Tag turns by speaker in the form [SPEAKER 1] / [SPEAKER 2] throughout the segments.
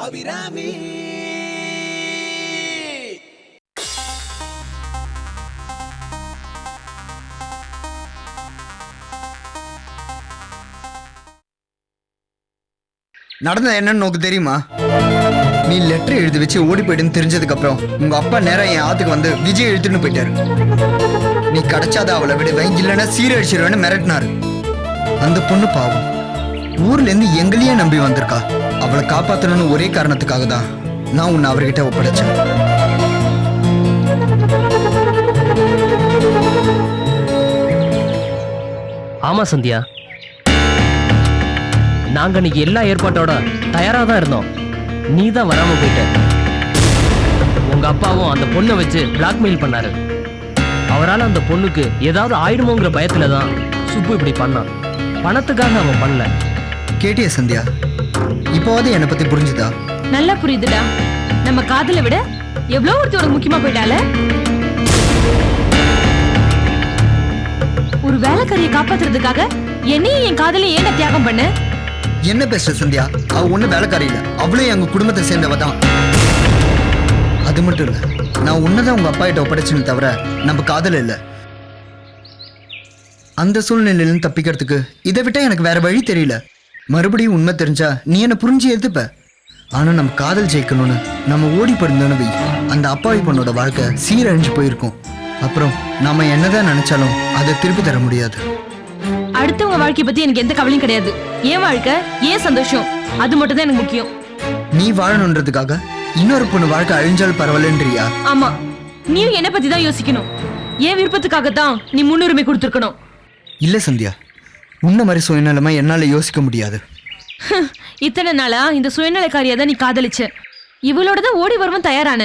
[SPEAKER 1] அபிராமி.
[SPEAKER 2] நடந்த என்னன்னு நோக்கு தெரியுமா? நீ லெட்டர் எழுதி வச்சு ஓடி போயிட்டுன்னு தெரிஞ்சதுக்கு அப்புறம் உங்க அப்பா நேரம் என் ஆத்துக்கு வந்து விஜய் எழுத்துன்னு போயிட்டாரு. நீ கிடைச்சாத அவளை விடுவேன், இல்லைன்னா சீரழிச்சிருவேன்னு மிரட்டினாரு. அந்த பொண்ணு பாவம் ஊர்ல இருந்து எங்களையே நம்பி வந்திருக்கா. அவளை காப்பாத்தணும்னு ஒரே காரணத்துக்காக தான் நான் உன்னை அவர்கிட்ட ஒப்படைச்சேன்.
[SPEAKER 3] ஆமா சந்தியா, நாங்க இன்னைக்கு எல்லா ஏற்பாட்டோட தயாரா தான் இருந்தோம். நீ தான் வராம போயிட்ட. உங்க அப்பாவும் அந்த பொண்ணை வச்சு பிளாக்மெயில் பண்ணாரு. அவரால் அந்த பொண்ணுக்கு ஏதாவது ஆயிடுமோங்கிற பயத்துல தான் சுப்பு இப்படி பண்ணான். பணத்துக்காக அவன் பண்ணல.
[SPEAKER 2] கேட்டியா சந்தியா? இப்போவாது என்னை பத்தி புரிஞ்சுதா?
[SPEAKER 4] நல்லா புரியுதுடா. நம்ம காதலை விட எவ்வளவு ஒருத்தர் முக்கியமா போயிட்டால. ஒரு வேலைக்காரியை காப்பாத்துறதுக்காக என்னையும் என் காதலை ஏன் தியாகம் பண்ண?
[SPEAKER 2] என்ன பேசுற சந்தியா? அவ ஒண்ணு வேலைக்காரி இல்ல, அவளும் எங்க குடும்பத்தை சேர்ந்தவ தான். அது மட்டும் இல்ல, நான் உன்னதான் உங்க அப்பா கிட்ட ஒப்படைச்சுன்னு தவிர நம்ம காதல் இல்ல. அந்த சூழ்நிலையிலும் தப்பிக்கிறதுக்கு இதை விட்டா எனக்கு வேற வழி தெரியல. மறுபடியும் உண்மை தெரிஞ்சா நீ என்ன புரிஞ்சு எடுத்துப்ப. ஆனா நம்ம காதல் ஜெயிக்கணும்னு நம்ம ஓடி போயிருந்தோன்னு வை, அந்த அப்பாவி பொண்ணோட வாழ்க்கை சீரழிஞ்சு போயிருக்கும். அப்புறம் நாம என்னதான் நினைச்சாலும் அதை திருப்பி தர முடியாது.
[SPEAKER 4] அடுத்தவங்க வாழ்க்கைய பத்தி எனக்கு எந்த கவலையும் கிடையாது. ஏன் வாழ்க்கை, ஏன் சந்தோஷம், அது மட்டும் தான் எனக்கு முக்கியம்.
[SPEAKER 2] நீ வாழணுன்றதுக்காக இன்னொரு பொண்ணு வாழ்க்கை அழிஞ்சால் பரவாயில்லன்றியா?
[SPEAKER 4] ஆமா, நீயும் என்ன பத்தி தான் யோசிக்கணும். ஏன் விருப்பத்துக்காகத்தான் நீ முன்னுரிமை கொடுத்துருக்கணும்.
[SPEAKER 2] இல்ல சந்தியா, உன்ன மாதிரி சுயநலமா என்னால யோசிக்க முடியாது.
[SPEAKER 4] இத்தனை நாளா இந்த சுயநலக்காரியா தான் நீ காதலிச்ச. இவளோட தான் ஓடி வருவன் தயாரான.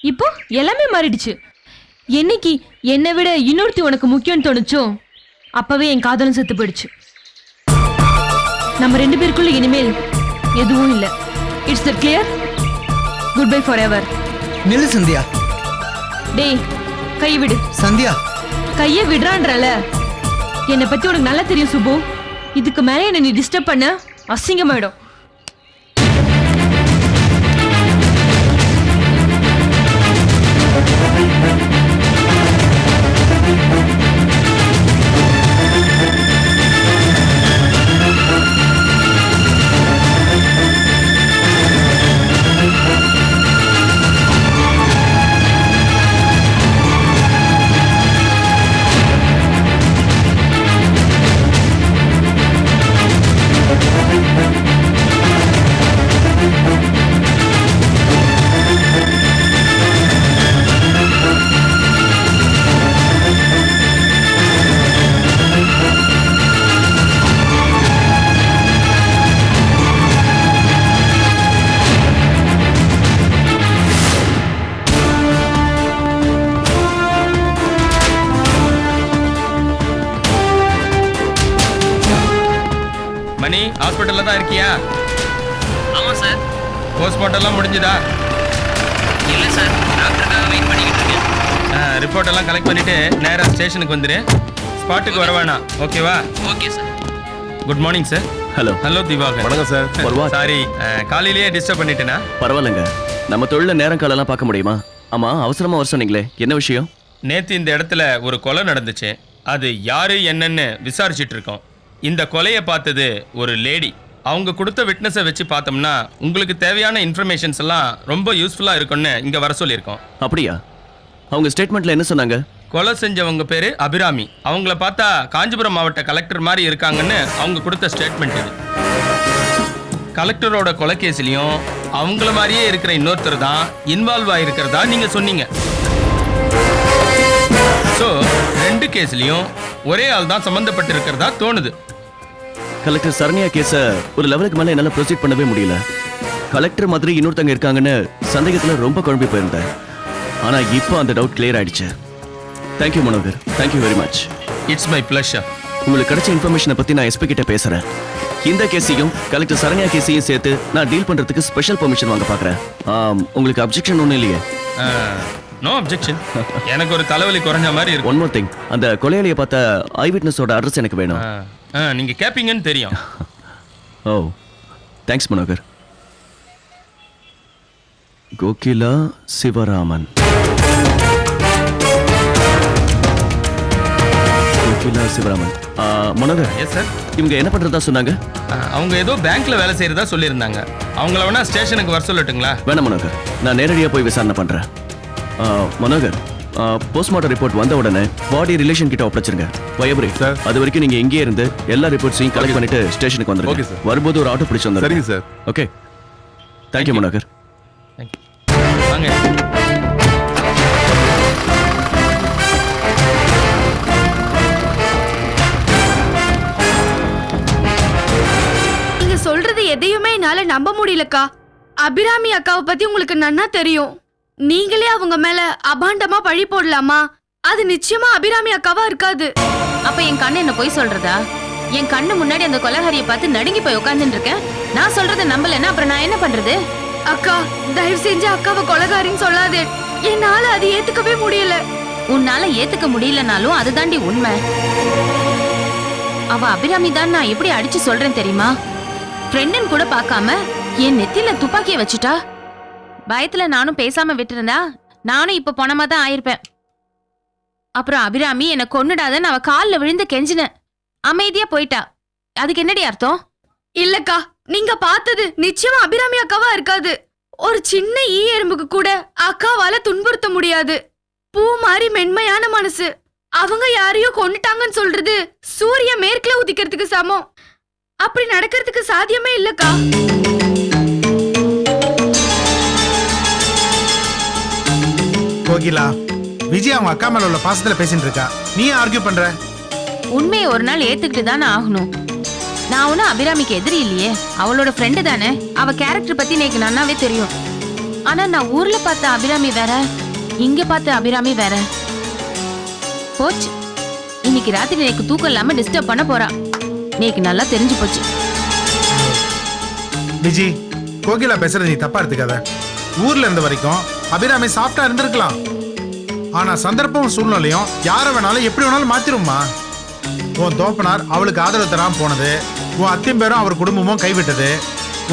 [SPEAKER 4] இப்போ எல்லாமே மாறிடுச்சு. என்னைக்கு என்னை விட இன்னொருத்தி உனக்கு முக்கியம்னு தோணுச்சோ அப்பவே என் காதலும் செத்து போயிடுச்சு. நம்ம ரெண்டு பேருக்குள்ள இனிமேல் எதுவும் இல்லை. It's that clear? Good bye for ever.
[SPEAKER 2] நில்லு சந்தியா.
[SPEAKER 4] டேய், கையை விடு.
[SPEAKER 2] சந்தியா,
[SPEAKER 4] கையை விடுறான்றல. என்னை பத்தி உனக்கு நல்லா தெரியும் சுப்பு. இதுக்கு மேலே என்ன நீ டிஸ்டர்ப் பண்ண அசிங்கமாயிடும்.
[SPEAKER 5] மணி, ஹாஸ்பிட்டல்ல தான் இருக்கியா?
[SPEAKER 3] ஆமா சார்.
[SPEAKER 5] போஸ்ட்மார்ட்டம்லாம் முடிஞ்சுதா?
[SPEAKER 3] இல்ல சார், டாக்டருக்காக வெயிட் பண்ணிக்கிட்டு இருக்கேன்.
[SPEAKER 5] ரிப்போர்ட் எல்லாம் கலெக்ட் பண்ணிட்டு நேரா ஸ்டேஷனுக்கு வந்துரு. ஸ்பாட்டுக்கு வர வேணாம், ஓகேவா?
[SPEAKER 3] Okay sir.
[SPEAKER 5] Good morning sir.
[SPEAKER 6] Hello.
[SPEAKER 5] Hello Divakar.
[SPEAKER 6] வணக்கம் சார்.
[SPEAKER 5] சாரி, காலையிலேயே டிஸ்டர்ப் பண்ணிட்டேனா?
[SPEAKER 6] பரவாயில்லைங்க, நம்ம தொழில நேரம் காலெல்லாம் பார்க்க முடியுமா? ஆமா, அவசரமா வர சொன்னீங்களே, என்ன விஷயம்?
[SPEAKER 5] நேற்று இந்த இடத்துல ஒரு கொலை நடந்துச்சு. அது யாரு என்னன்னு விசாரிச்சுட்டு இருக்கோம். இந்த கொலையை பார்த்தது ஒரு லேடி. அவங்க கொடுத்த விட்னஸை வச்சு பார்த்தோம்னா உங்களுக்கு தேவையான இன்ஃபர்மேஷன்ஸ் எல்லாம் ரொம்ப யூஸ்ஃபுல்லாக இருக்கும்னு இங்கே வர சொல்லியிருக்கோம்.
[SPEAKER 6] அப்படியா? அவங்க ஸ்டேட்மெண்ட்ல என்ன சொன்னாங்க?
[SPEAKER 5] கொலை செஞ்சவங்க பேர் அபிராமி. அவங்கள பார்த்தா காஞ்சிபுரம் மாவட்ட கலெக்டர் மாதிரி இருக்காங்கன்னு அவங்க கொடுத்த ஸ்டேட்மெண்ட் இது. கலெக்டரோட கொலை கேஸ்லையும் அவங்கள மாதிரியே இருக்கிற இன்னொருத்தர் தான் இன்வால்வ் ஆகிருக்கிறதா நீங்கள் சொன்னீங்க. ஸோ ரெண்டு கேஸ்லையும் ஒரே ஆள் தான் சம்மந்தப்பட்டு இருக்கிறதா தோணுது.
[SPEAKER 6] கலெக்டர் சரண்யா கேஸ ஒரு லெவலுக்கு மேல என்னால ப்ரொசீட் பண்ணவே முடியல. கலெக்டர் மாதிரி இன்னொருத்தங்க இருக்காங்கன்னு சந்தேகத்துல ரொம்ப குழம்பி போயிருந்தேன். ஆனா இப்போ அந்த டவுட் கிளியர் ஆயிடுச்சு. Thank you Manohar, thank you very much.
[SPEAKER 5] It's my pleasure.
[SPEAKER 6] உங்களுக்கு கிடைச்ச இன்ஃபர்மேஷனை பத்தி நான் எஸ்பி கிட்ட பேசுறேன். இந்த கேஸையும் கலெக்டர் சரண்யா கேஸையும் சேர்த்து நான் டீல் பண்றதுக்கு ஸ்பெஷல் பெர்மிஷன் வாங்க பாக்குறேன். உங்களுக்கு அப்ஜெக்ஷன் ஒன்றும் இல்லையே?
[SPEAKER 5] No objection. எனக்கு ஒரு தலைவலி குறைஞ்ச மாதிரி இருக்கு.
[SPEAKER 6] ஒன் மோர் திங், அந்த கொலையாளியை பார்த்த ஐ விட்னஸோட அட்ரஸ் எனக்கு வேணும்.
[SPEAKER 5] நீங்க கேப்பீங்கன்னு தெரியும்.
[SPEAKER 6] Oh, thanks Manohar. Kokila Sivaraman. Kokila Sivaraman. Manohar,
[SPEAKER 5] yes sir.
[SPEAKER 6] இவங்க என்ன பண்றதா சொன்னாங்க?
[SPEAKER 5] அவங்க ஏதோ பேங்க்ல வேலை செய்யறதா சொல்லியிருந்தாங்க. அவங்கள வேணா ஸ்டேஷனுக்கு வர சொல்லட்டுங்களா?
[SPEAKER 6] வேணாம் மனோகர், நான் நேரடியாக போய் விசாரணை பண்றேன். மனோகர், போஸ்ட்மார்ட்டம் ரிப்போர்ட் வந்த உடனே பாடி ரிலேஷன் கிட்ட ஒப்படைச்சிருங்க. வயபுரி
[SPEAKER 1] சார்.
[SPEAKER 6] அது வரைக்கும் நீங்க இங்கேயே இருந்து எல்லா ரிப்போர்ட்ஸையும் கலெக்ட் பண்ணிட்டு ஸ்டேஷனுக்கு
[SPEAKER 1] ஓகே
[SPEAKER 6] வந்துருங்க.
[SPEAKER 1] சார்.
[SPEAKER 6] வரும்போது ஒரு ஆட்டோ பிடிச்சு வந்துருங்க.
[SPEAKER 1] சரிங்க sir.
[SPEAKER 6] Okay, thank you Manohar.
[SPEAKER 5] Thank you. வாங்க.
[SPEAKER 7] நீங்க சொல்றது எதையுமே என்னால நம்ப முடியலக்கா. அபிராமி அக்காவை பத்தி உங்களுக்கு நன்னா தெரியும். நீங்களே அவங்க மேல அபாண்டமா பழி போடலாமா? அது நிச்சயமா அபிராமி அக்காவா இருக்காது.
[SPEAKER 8] அப்ப என் கண்ணு என்ன போய் சொல்றதா? என் கண்ணு முன்னாடி அந்த கொலகாரியை பார்த்து நடுங்கி போய் உட்கார்ந்துட்டு இருக்கேன். நான் சொல்றதை நம்பலன்னா அப்புறம் நான் என்ன பண்றது?
[SPEAKER 7] அக்கா, தயவு செஞ்சு அக்காவை கொலைகாரின்னு சொல்லாதே. என்னால அது ஏத்துக்கவே முடியல.
[SPEAKER 8] உன்னால ஏத்துக்க முடியலனாலும் அதுதாண்டி உண்மை. அவ அபிராமி தான் நான் எப்படி அடிச்சு சொல்றேன் தெரியுமா? ஃப்ரெண்டுன்னு கூட பார்க்காம என் நெத்தியில துப்பாக்கியை வச்சுட்டா. பயத்துல நானும் பேசாம விட்டுருந்தா நானும் இப்ப பணமா தான் ஆயிருப்பேன். அப்புறம் அபிராமி என்னை கொன்னுடாதன்னு அவ காலில் விழுந்து கெஞ்சினேன். அமைதியா போயிட்டா. அதுக்கு என்னடி அர்த்தம்?
[SPEAKER 7] இல்லக்கா, நீங்க பார்த்தது நிச்சயமா அபிராமி அக்காவா இருக்காது. ஒரு சின்ன ஈ எறும்புக்கு கூட அக்காவால துன்புறுத்த முடியாது. பூ மாதிரி மென்மையான மனசு. அவங்க யாரையோ கொன்னுட்டாங்கன்னு சொல்றது சூரிய மேற்குல உதிக்கிறதுக்கு சமம். அப்படி நடக்கிறதுக்கு சாத்தியமே இல்லக்கா.
[SPEAKER 9] கோகிலா, விஜய் அவங்க அக்கா மேல உள்ள பாசத்துல பேசிட்டு இருக்கா. நீ ஆர்கியூ பண்ற?
[SPEAKER 8] உண்மையை ஒரு நாள் ஏத்துக்கிட்டு தானே ஆகணும். நான் ஒன்னும் அபிராமிக்கு எதிரி இல்லையே, அவளோட ஃப்ரெண்டு தானே. அவ கேரக்டர் பத்தி எனக்கு நன்னாவே தெரியும். ஆனா நான் ஊர்ல பார்த்த அபிராமி வேற, இங்க பார்த்த அபிராமி வேற. போச்சு, இன்னைக்கு ராத்திரி எனக்கு தூக்கம் இல்லாம டிஸ்டர்ப் பண்ண போறா. எனக்கு நல்லா தெரிஞ்சு போச்சு.
[SPEAKER 9] விஜய், கோகிலா பேசுறது நீ தப்பா எடுத்துக்காத. ஊர்ல இருந்த வரைக்கும் அபிராமி சாஃப்டா இருந்திருக்கலாம். ஆனா சந்தர்ப்பம் சூழ்நிலையும் யார வேணாலும் எப்படி வேணாலும் மாத்திருமா. உன் தோப்பனார் அவளுக்கு ஆதரவு தராம போனது, உன் அத்தியம் பேரும் அவர் குடும்பமும் கைவிட்டது,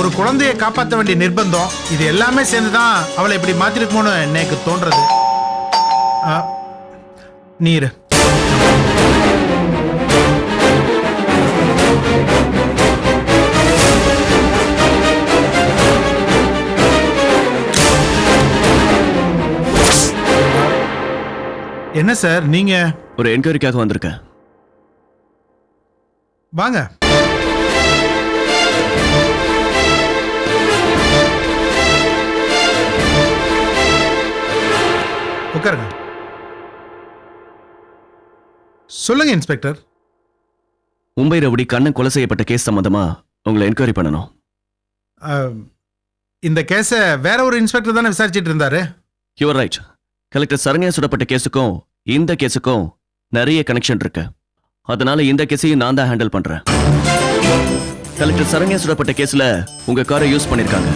[SPEAKER 9] ஒரு குழந்தையை காப்பாற்ற வேண்டிய நிர்பந்தம், இது எல்லாமே சேர்ந்துதான் அவளை இப்படி மாத்திருக்குமோன்னு எனக்கு தோன்றது. நீர் என்ன சார், நீங்க
[SPEAKER 6] ஒரு என்கொயரிக்காக வந்திருக்கேன்.
[SPEAKER 9] வாங்க. உட்காருங்க. சொல்லுங்க இன்ஸ்பெக்டர்.
[SPEAKER 6] மும்பை ரவுடி கண்ணன் கொலை செய்யப்பட்ட கேஸ் சம்பந்தமா உங்களை என்கொயரி பண்ணணும்.
[SPEAKER 9] இந்த கேஸ வேற ஒரு இன்ஸ்பெக்டர் தானே விசாரிச்சிட்டு இருந்தாரு.
[SPEAKER 6] You are right. கலெக்டர் சரண்யா சுடப்பட்ட கேஸுக்கும் இந்த கேஸுக்கும் நிறைய கனெக்ஷன் இருக்கு. அதனால இந்த கேஸையும் நான் தான் ஹேண்டில் பண்றேன். கலெக்டர் சரண்யா சுடப்பட்ட கேஸ்ல உங்க காரை யூஸ் பண்ணிருக்காங்க.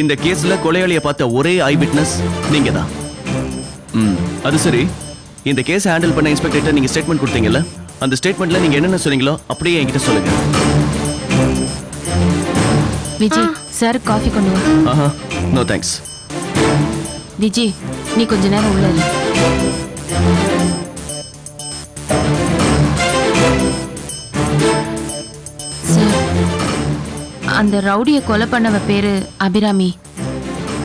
[SPEAKER 6] இந்த கேஸ்ல கொலையாளியை பார்த்த ஒரே ஐ விட்னஸ் நீங்க தான். அது சரி, இந்த கேஸ் ஹேண்டில் பண்ண இன்ஸ்பெக்டர் நீங்க ஸ்டேட்மெண்ட் கொடுத்தீங்கல்ல, அந்த ஸ்டேட்மெண்ட்ல நீங்க என்னென்ன சொன்னீங்களோ அப்படியே என்கிட்ட சொல்லுங்க.
[SPEAKER 8] விஜய் சார், காஃபி கொண்டு வா.
[SPEAKER 6] ஆஹா, நோ தேங்க்ஸ்.
[SPEAKER 8] விஜய், நீ கொஞ்ச நேரம் உள்ள இரு. சார், அந்த ரவுடியை கொலை பண்ணவ பேரு அபிராமி.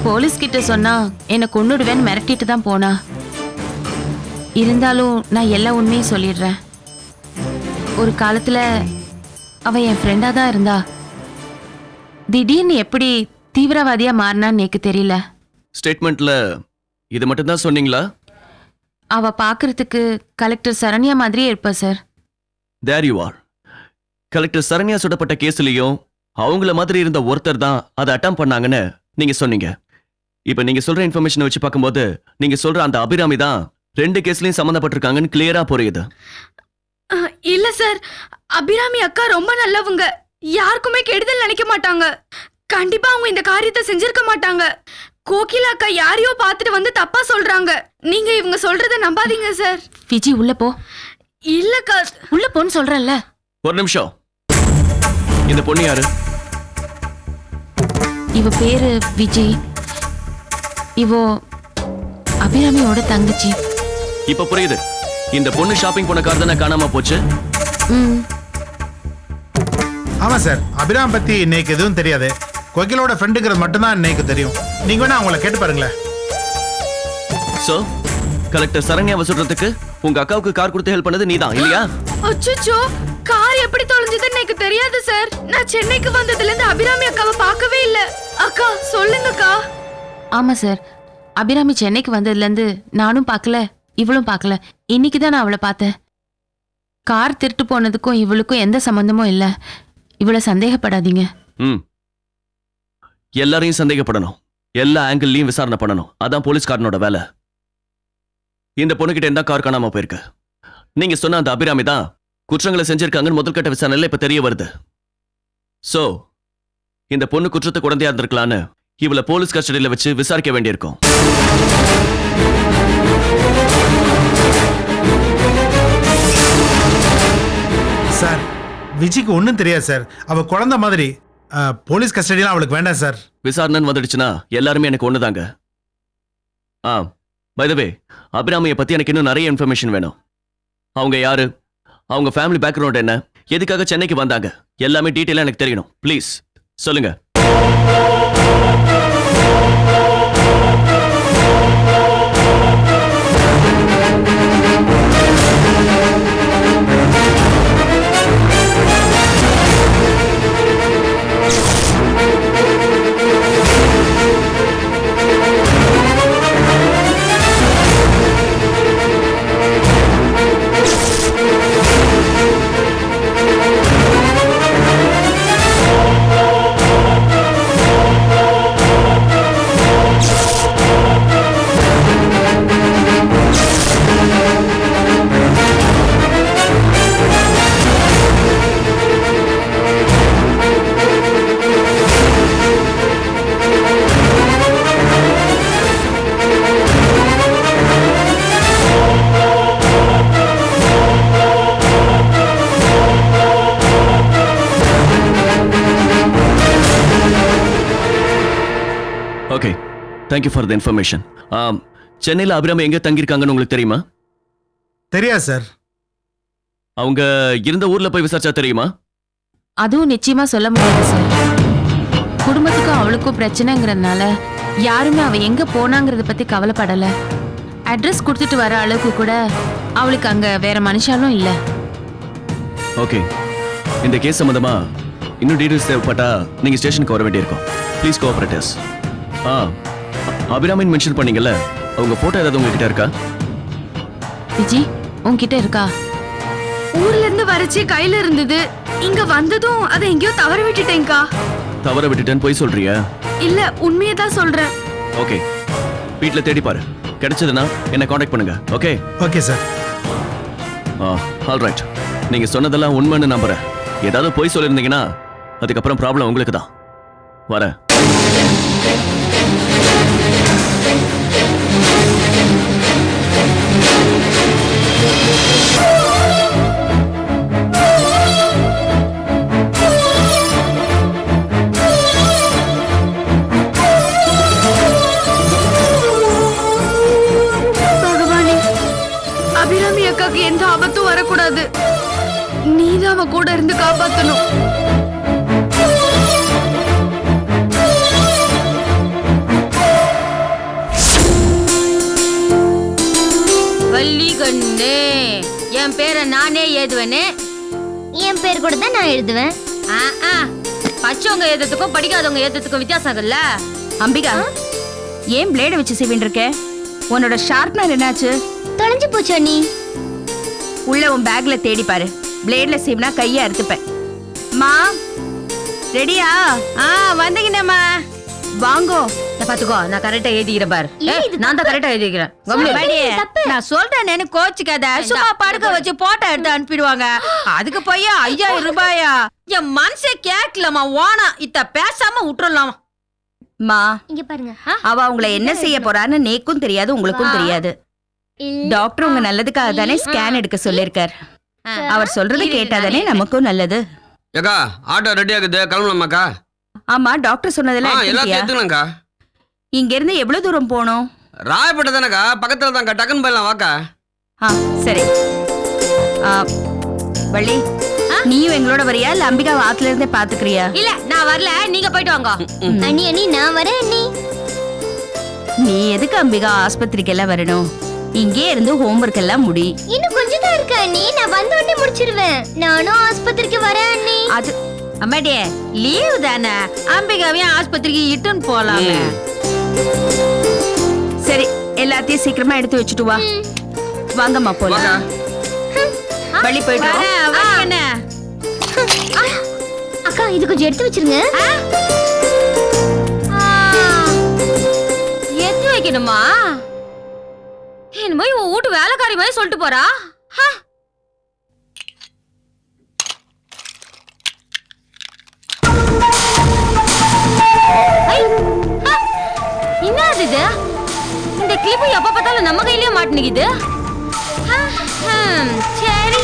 [SPEAKER 8] போலீஸ் கிட்ட சொன்னா என்னை கொன்னுடுவேன்னு மிரட்டிட்டு தான் போனா. இருந்தாலும் நான் எல்லா உண்மையும் சொல்லிடுறேன். ஒரு காலத்துல அவ என் ஃப்ரெண்டா தான் இருந்தா. திடீர்னு எப்படி தீவிரவாதியா மாறினான்னு எனக்கு தெரியல.
[SPEAKER 6] ஸ்டேட்மெண்ட்ல இது மட்டும் தான் சொன்னீங்களா?
[SPEAKER 8] அவ பாக்குறதுக்கு கலெக்டர் சரண்யா மாதிரியே இருப்பா sir.
[SPEAKER 6] There you are. Collector Saranya சுடப்பட்ட கேஸ்லயும் அவங்கள மாதிரி இருந்த ஒருத்தர் தான் அதை அட்டம் பண்ணாங்கன்னு நீங்க சொன்னீங்க. இப்ப நீங்க சொல்ற இன்ஃபர்மேஷனை வச்சு பார்க்கும்போது நீங்க சொல்ற அந்த அபிராமி தான் 2 கேஸ்லயும் சம்பந்தப்பட்டிருக்காங்கன்னு கிளியரா புரியுது.
[SPEAKER 7] இல்ல சார், அபிராமி அக்கா ரொம்ப நல்லவங்க. யாருக்குமே கெடுதல் நினைக்க மாட்டாங்க. கண்டிப்பா அவங்க இந்த காரியத்தை செஞ்சிருக்க மாட்டாங்க. கோகிலா அக்கா யாரையோ பார்த்துட்டு வந்து தப்பா சொல்றாங்க. நீங்க இவங்க சொல்றத நம்பாதீங்க சார்.
[SPEAKER 8] விஜி உள்ள போ.
[SPEAKER 7] இல்லக்கா,
[SPEAKER 8] உள்ள போன்னு சொல்றேன்ல.
[SPEAKER 6] ஒரு நிமிஷம். இந்த பொண்ணு யாரு?
[SPEAKER 8] இவ பேரு விஜய். இவோ அபிராமியோட தங்கச்சி.
[SPEAKER 6] இப்ப புரியுது. இந்த பொண்ணு ஷாப்பிங் போன கார் தானே காணாம போச்சு.
[SPEAKER 8] ம்.
[SPEAKER 9] ஆமா சார், அபிராம் பத்தி இன்னைக்கு எதுவும் தெரியாது. கோகிலோட ஃப்ரெண்டுங்கிறது மட்டும்தான் இன்னைக்கு தெரியும். நீங்க வேணா அவங்கள கேட்டு பாருங்களேன்.
[SPEAKER 6] சோ கலெக்டர் சரண்யாவை சொல்றதுக்கு உங்க அக்காவுக்கு கார் கொடுத்து ஹெல்ப் பண்ணது நீதான் இல்லையா?
[SPEAKER 7] அச்சச்சோ, கார் எப்படி தொலைஞ்சதுன்னு எனக்கு தெரியாது சார். நான் சென்னைக்கு வந்ததுல இருந்து அபிராமி அக்காவை பார்க்கவே இல்ல. அக்கா சொல்லுங்கக்கா.
[SPEAKER 8] ஆமா சார், அபிராமி சென்னைக்கு வந்ததுல இருந்து நானும் பார்க்கல, இவளும் பார்க்கல. இன்னைக்கு தான் நான் அவளை பார்த்தேன். கார் திருட்டு போனதுக்கும் இவளுக்கும் எந்த சம்பந்தமும் இல்ல. இவளை சந்தேகப்படாதீங்க.
[SPEAKER 6] ம். எல்லாரையும் சந்தேகப்படணும், எல்லா ஆங்கிள்லயும் விசாரணை பண்ணணும். அதான் போலீஸ்காரனோட வேலை. இந்த பொண்ணுகிட்ட இருந்தா கார் காணாம போயிருக்கு. நீங்க சொன்ன அந்த அபிராமி தான் குற்றங்களை செஞ்சிருக்காங்கன்னு முதல்கட்ட விசாரணையில இப்ப தெரிய வருது. சோ இந்த பொண்ணு குற்றத்தை குழந்தையா இருந்திருக்கலான்னு இவளை போலீஸ் கஸ்டடியில வச்சு விசாரிக்க வேண்டியிருக்கும்.
[SPEAKER 9] சார், விஜிக்கு ஒன்றும் தெரியாது சார். அவ குழந்தை மாதிரி. போலீஸ் கஸ்டடியெலாம் அவளுக்கு வேண்டாம் சார்.
[SPEAKER 6] விசாரணைன்னு வந்துடுச்சுன்னா எல்லாருமே எனக்கு ஒண்ணுதாங்க. பை தி வே, அபிராமியை பத்தி எனக்கு இன்னும் நிறைய இன்ஃபர்மேஷன் வேணும். அவங்க யாரு, அவங்க ஃபேமிலி பேக்ரவுண்ட் என்ன, எதுக்காக சென்னைக்கு வந்தாங்க, எல்லாமே டீட்டெயிலா எனக்கு தெரியணும். ப்ளீஸ் சொல்லுங்க. Okay, thank you for the information. சென்னையில் அபிராமி எங்கே தங்கியிருக்காங்கன்னு உங்களுக்கு தெரியுமா?
[SPEAKER 9] தெரியாது சார்.
[SPEAKER 6] அவங்க இருந்த ஊர்ல போய் விசாரிச்சா தெரியுமா?
[SPEAKER 8] அதுவும் நிச்சயமா சொல்ல முடியாது சார். குடும்பத்துக்கும் அவளுக்கும் பிரச்சனைங்கிறதுனால யாருமே அவ எங்க போனாங்கிறத பத்தி கவலைப்படல. அட்ரஸ் கொடுத்துட்டு வர அளவுக்கு கூட அவளுக்கு அங்க வேற மனுஷாலும் இல்ல.
[SPEAKER 6] ஓகே, இந்த கேஸ் சம்பந்தமா இன்னும் டீடைல்ஸ் தேவைப்பட்டா நீங்க ஸ்டேஷனுக்கு வர வேண்டியிருக்கும். ப்ளீஸ் கோஆபரேட்டர்ஸ். அபிராமின் மென்ஷன் பண்ணீங்கல்ல, அவங்க போட்டோ ஏதாவது உங்ககிட்ட இருக்கா?
[SPEAKER 8] விஜி, உன்கிட்ட இருக்கா?
[SPEAKER 7] ஊர்ல இருந்து வரச்சே கையில இருந்தது. இங்க வந்ததும் அதை எங்கேயோ தவற விட்டுட்டேன்க்கா.
[SPEAKER 6] தவற விட்டுட்டேன்னு போய் சொல்றியா?
[SPEAKER 7] இல்ல, உண்மையை தான் சொல்றேன்.
[SPEAKER 6] ஓகே, வீட்டில் தேடி பாரு. கிடைச்சதுன்னா என்ன காண்டாக்ட் பண்ணுங்க. Okay?
[SPEAKER 9] Okay sir.
[SPEAKER 6] All right. நீங்க சொன்னதெல்லாம் உண்மைன்னு நம்புறேன். ஏதாவது போய் சொல்லியிருந்தீங்கன்னா அதுக்கப்புறம் ப்ராப்ளம் உங்களுக்கு தான். வரேன்.
[SPEAKER 7] பகவானே, அபிராமி அக்காக்கு எந்த ஆபத்தும் வரக்கூடாது. நீதான் அவ கூட இருந்து காப்பாத்தணும்.
[SPEAKER 1] வள்ளிகண்ணே, என் பேரை நானே எழுதுவேனே.
[SPEAKER 10] என் பேர் கூட தான் நான் எழுதுவேன்.
[SPEAKER 1] பச்சவங்க எழுதுறதுக்கும் படிக்காதவங்க எழுதுறதுக்கும் வித்தியாசம் இருக்குல்ல.
[SPEAKER 10] அம்பிகா, ஏன் பிளேட வச்சு சீவின்னு இருக்க? உன்னோட ஷார்ப்னர் என்னாச்சு?
[SPEAKER 1] தொலைஞ்சு போச்சு நீ.
[SPEAKER 10] உள்ள உன் பேக்ல தேடி பாரு. பிளேட்ல சீவினா கையை அறுத்துப்பேன். மா, ரெடியா? வந்துக்கினேம்மா. வாங்கோ.
[SPEAKER 1] பாத்துக்கோ, நான் கரெக்டா எழுதிக்கிறேன் பாரு. நான் தான் கரெக்டா எழுதிக்கிறேன்.
[SPEAKER 10] நான் சொல்றேன், கோச்சிக்காத. சும்மா படுக்க வச்சு போட்டோ எடுத்து அனுப்பிடுவாங்க. அதுக்கு போய் 5000 ரூபாயா?
[SPEAKER 1] என் மனசே கேட்கலமா. ஓனா இத்த பேசாம விட்டுறலாம்.
[SPEAKER 10] மா,
[SPEAKER 1] இங்க பாருங்க.
[SPEAKER 10] அவ உங்களை என்ன செய்ய போறான்னு நேக்கும் தெரியாது, உங்களுக்கும் தெரியாது. டாக்டர் உங்க நல்லதுக்காக தானே ஸ்கேன் எடுக்க சொல்லிருக்கார். அவர் சொல்றது கேட்டாதானே நமக்கும் நல்லது.
[SPEAKER 11] ஏக்கா, ஆட்டோ ரெடி ஆகுது, கிளம்பலாமாக்கா?
[SPEAKER 10] ஆமா, டாக்டர் சொன்னதெல்லாம்
[SPEAKER 11] எல்லாத்தையும்
[SPEAKER 10] எடுத்துக்கிட்டியா?
[SPEAKER 11] எடுத்துக்கலாம்க்கா.
[SPEAKER 10] இங்க இருந்து எவ்வளவு தூரம் போகணும்?
[SPEAKER 11] ராயப்பேட்டை தானக்கா, பக்கத்துல தான்க்கா, டக்குன்னு போயிடலாம் வாக்கா.
[SPEAKER 10] ஆ சரி. வள்ளி, நீயும் எங்களோட வரியா இல்ல அம்பிகா ஆத்துல இருந்தே பாத்துக்கிறியா?
[SPEAKER 1] இல்ல நான் வரல, நீங்க போயிட்டு வாங்க.
[SPEAKER 12] அண்ணி அண்ணி நான் வரேன் அண்ணி.
[SPEAKER 10] நீ எதுக்கு அம்பிகா ஆஸ்பத்திரிக்கு எல்லாம் வரணும்? இங்கே இருந்து ஹோம்ஒர்க் எல்லாம் முடி.
[SPEAKER 12] இன்னும் கொஞ்சம் தான் இருக்கு அண்ணி, நான் வந்த உடனே முடிச்சிருவேன். நானும் ஆஸ்பத்திரிக்கு வரேன் அண்ணி.
[SPEAKER 10] அது
[SPEAKER 1] அம்மாடியே லீவு தானே, அம்பிகாவையும் ஆஸ்பத்திரிக்கு இட்டுன்னு போலாமே.
[SPEAKER 10] சரி, எல்லாத்தையும் சீக்கிரமா எடுத்து வச்சுட்டு வா. வாங்கம்மா போலாம். வள்ளி போயிட்டு வா.
[SPEAKER 12] அக்கா இது கொஞ்சம் எடுத்து வச்சிருங்க.
[SPEAKER 1] எடுத்து வைக்கணுமா? என்னமோ இவன் வீட்டு வேலைக்காரி மாதிரி சொல்லிட்டு போறா. என்னது இது? இந்த கிளிப்பு எப்ப பார்த்தாலும் நம்ம கையிலயே மாட்டினுக்குது. சரி.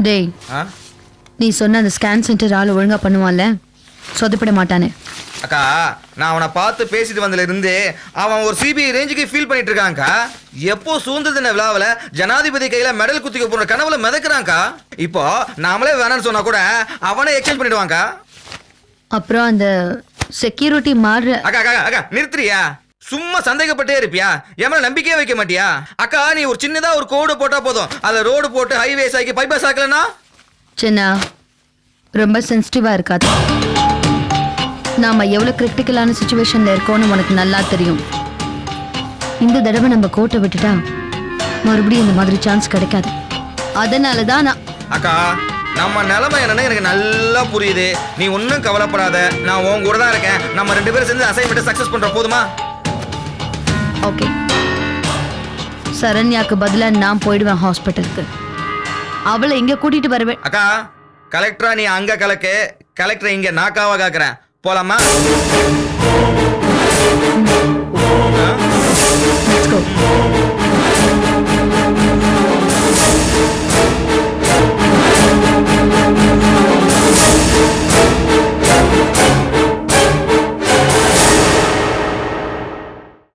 [SPEAKER 4] டேய், நீ சொன்ன அந்த ஸ்கேன் சென்டர் ஆள் ஒழுங்கா பண்ணுவான்ல, சொதப்பிட மாட்டானே.
[SPEAKER 11] அக்கா, நான் அவனை பார்த்து பேசிட்டு வந்ததுல இருந்து அவன் ஒரு சிபிஐ ரேஞ்சுக்கு ஃபீல் பண்ணிட்டு இருக்கான்க்கா. எப்போ சுதந்திர தின விழாவில் ஜனாதிபதி கையில மெடல் குத்திக்க போற கனவுல மிதக்குறான்க்கா. இப்போ நாமளே வேணாம்னு சொன்னா கூட அவனே எக்ஸ்சேஞ்ச் பண்ணிடுவான்க்கா.
[SPEAKER 4] அப்புறம் அந்த செக்யூரிட்டி மாறுற.
[SPEAKER 11] அக்கா அக்கா அக்கா நிறுத்துறியா? சும்மா சந்தேகப்பட்டே இருப்பியா? என் மேல நம்பிக்கையே வைக்க மாட்டியா? அக்கா, நீ ஒரு சின்னதா ஒரு கோடு போட்டா போதும், அதுல ரோடு போட்டு ஹைவேஸ் ஆக்கி பைபாஸ் ஆக்கலனா?
[SPEAKER 4] சின்ன ரொம்ப சென்சிட்டிவா இருக்காது. நாம எவ்வளவு கிரிட்டிக்கலான சிச்சுவேஷன்ல இருக்கோம்னு உனக்கு நல்லா தெரியும். இந்த தடவை நம்ம கோட்டை விட்டுட்டா மறுபடியும் இந்த மாதிரி சான்ஸ் கிடைக்காது. அதனால தான் நான்
[SPEAKER 11] அக்கா, நம்ம நிலைமை என்னன்னு எனக்கு நல்லா புரியுது. நீ ஒன்றும் கவலைப்படாத, நான் உன் கூட தான் இருக்கேன். நம்ம 2 பேரும் சேர்ந்து அசைன்மெண்ட் சக்சஸ் பண்றோம், போதுமா?
[SPEAKER 4] ஓகே. சரண்யாக்கு பதிலா நான் போயிடுவேன் ஹாஸ்பிட்டலுக்கு. அவளை இங்க கூட்டிட்டு வருவேன்.
[SPEAKER 11] அக்கா, கலெக்டரா நீ அங்க கலக்கு, கலெக்டர் இங்க நாக்காவா காக்குறேன். போலாமா?